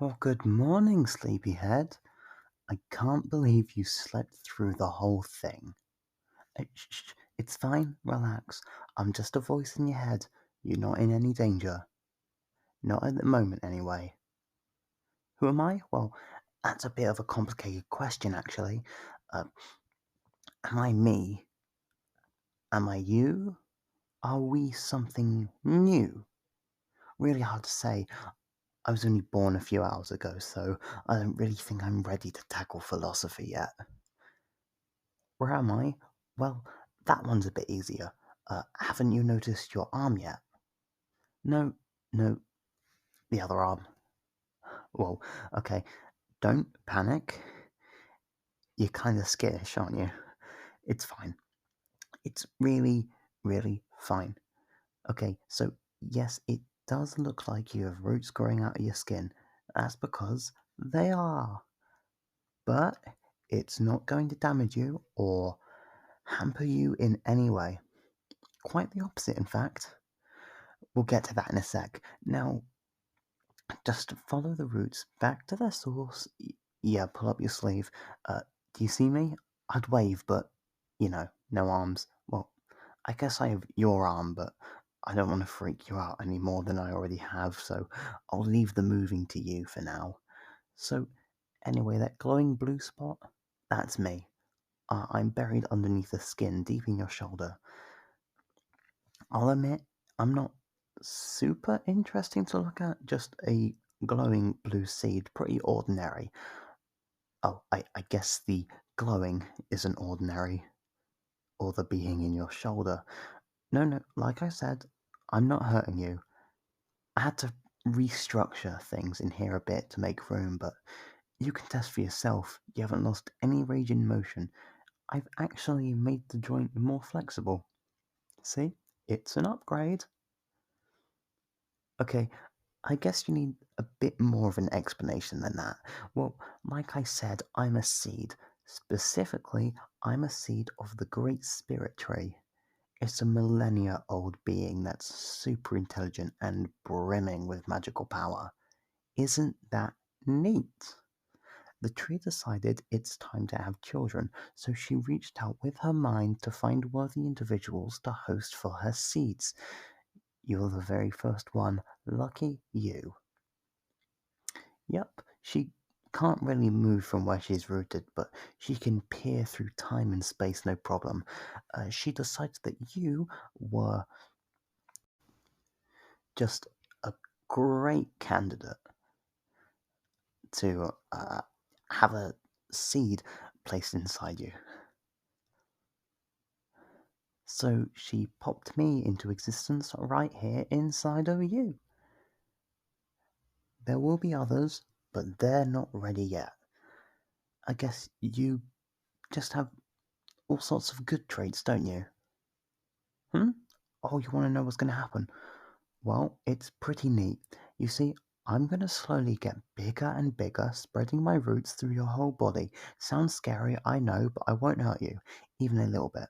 Well, good morning, sleepyhead. I can't believe you slept through the whole thing. Shh, it's fine, relax. I'm just a voice in your head. You're not in any danger. Not at the moment, anyway. Who am I? Well, that's a bit of a complicated question, actually. Uh, am I me? Am I you? Are we something new? Really hard to say. I was only born a few hours ago, so I don't really think I'm ready to tackle philosophy yet. Where am I? Well, that one's a bit easier. Haven't you noticed your arm yet? No, no, the other arm. Well, okay, don't panic. You're kind of skittish, aren't you? It's fine. It's really, really fine. Okay, so yes, it does look like you have roots growing out of your skin. That's because they are. But it's not going to damage you or hamper you in any way. Quite the opposite, in fact. We'll get to that in a sec. Now, just follow the roots back to their source. Yeah, pull up your sleeve. Do you see me? I'd wave, but, no arms. Well, I guess I have your arm, but I don't want to freak you out any more than I already have, so I'll leave the moving to you for now. So, anyway, that glowing blue spot, that's me. I'm buried underneath the skin, deep in your shoulder. I'll admit, I'm not super interesting to look at, just a glowing blue seed, pretty ordinary. Oh, I guess the glowing isn't ordinary, or the being in your shoulder. No, like I said, I'm not hurting you. I had to restructure things in here a bit to make room, but you can test for yourself. You haven't lost any range in motion. I've actually made the joint more flexible. See? It's an upgrade. Okay, I guess you need a bit more of an explanation than that. Well, like I said, I'm a seed. Specifically, I'm a seed of the Great Spirit Tree. It's a millennia old being that's super intelligent and brimming with magical power. Isn't that neat? The tree decided it's time to have children, so she reached out with her mind to find worthy individuals to host for her seeds. You're the very first one. Lucky you. Yep, she can't really move from where she's rooted, but she can peer through time and space no problem. She decided that you were just a great candidate to have a seed placed inside you. So she popped me into existence right here inside of you. There will be others, but they're not ready yet. I guess you just have all sorts of good traits, don't you? Oh, you want to know what's going to happen? Well, it's pretty neat. You see, I'm going to slowly get bigger and bigger, spreading my roots through your whole body. Sounds scary, I know, but I won't hurt you, even a little bit.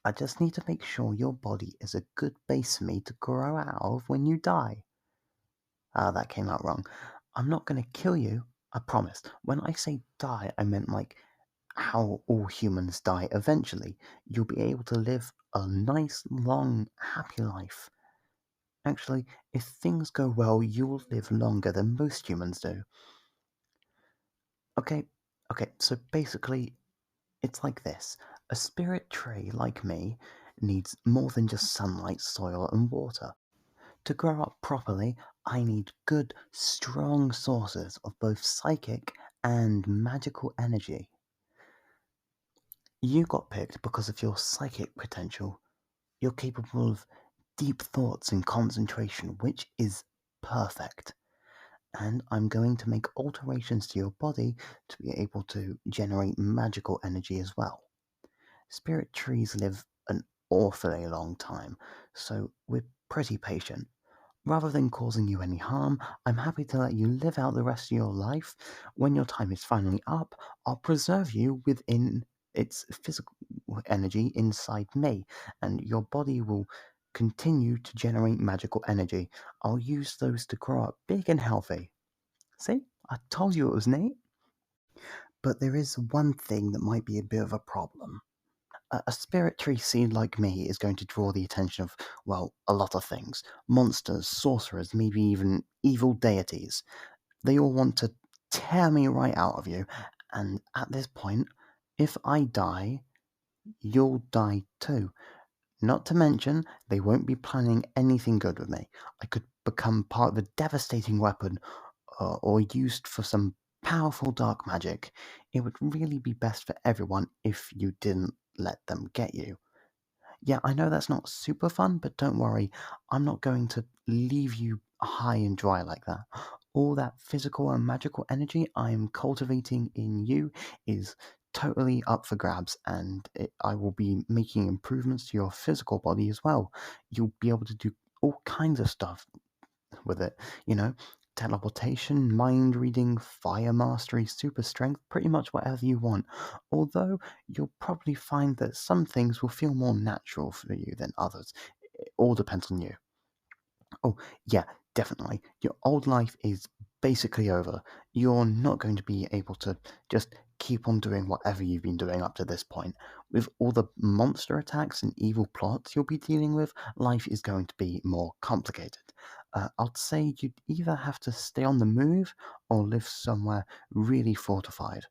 I just need to make sure your body is a good base for me to grow out of when you die. That came out wrong. I'm not going to kill you, I promise. When I say die, I meant like how all humans die eventually. You'll be able to live a nice, long, happy life. Actually, if things go well, you will live longer than most humans do. Okay, so basically, it's like this. A spirit tree like me needs more than just sunlight, soil, and water. To grow up properly, I need good, strong sources of both psychic and magical energy. You got picked because of your psychic potential. You're capable of deep thoughts and concentration, which is perfect. And I'm going to make alterations to your body to be able to generate magical energy as well. Spirit trees live an awfully long time, so we're pretty patient. Rather than causing you any harm, I'm happy to let you live out the rest of your life. When your time is finally up, I'll preserve you within its physical energy inside me, and your body will continue to generate magical energy. I'll use those to grow up big and healthy. See? I told you it was neat. But there is one thing that might be a bit of a problem. A spirit tree seed like me is going to draw the attention of, well, a lot of things. Monsters, sorcerers, maybe even evil deities. They all want to tear me right out of you. And at this point, if I die, you'll die too. Not to mention, they won't be planning anything good with me. I could become part of a devastating weapon or used for some powerful dark magic. It would really be best for everyone if you didn't let them get you. Yeah, I know that's not super fun, but don't worry, I'm not going to leave you high and dry like that. All that physical and magical energy I am cultivating in you is totally up for grabs, and I will be making improvements to your physical body as well. You'll be able to do all kinds of stuff with it, you know, teleportation, mind reading, fire mastery, super strength, pretty much whatever you want. Although you'll probably find that some things will feel more natural for you than others. It all depends on you. Oh, yeah, definitely. Your old life is basically over. You're not going to be able to just keep on doing whatever you've been doing up to this point. With all the monster attacks and evil plots you'll be dealing with, life is going to be more complicated. I'd say you'd either have to stay on the move or live somewhere really fortified.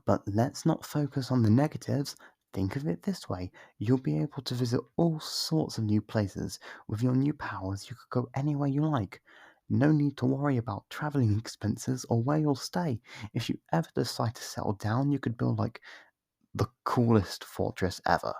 But let's not focus on the negatives. Think of it this way: you'll be able to visit all sorts of new places. With your new powers, you could go anywhere you like. No need to worry about traveling expenses or where you'll stay. If you ever decide to settle down, you could build like the coolest fortress ever.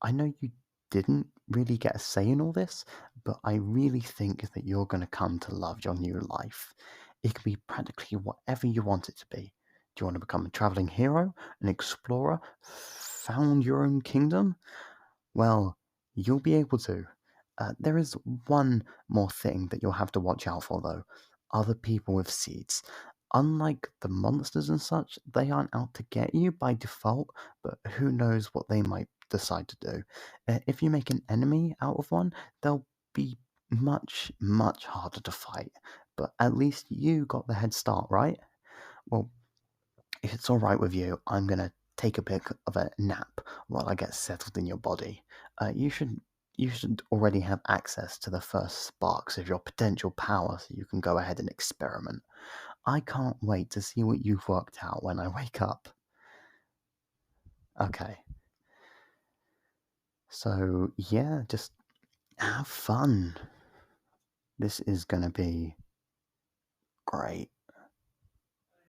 I know you didn't really get a say in all this, but I really think that you're going to come to love your new life. It can be practically whatever you want it to be. Do you want to become a traveling hero, an explorer, found your own kingdom? Well, you'll be able to. There is one more thing that you'll have to watch out for, though: other people with seeds. Unlike the monsters and such, they aren't out to get you by default, but who knows what they might decide to do. If you make an enemy out of one, they'll be much, much harder to fight. But at least you got the head start, right? Well, if it's all right with you, I'm gonna take a bit of a nap while I get settled in your body. You should already have access to the first sparks of your potential power, so you can go ahead and experiment. I can't wait to see what you've worked out when I wake up. Okay, so yeah, just have fun. This is gonna be great.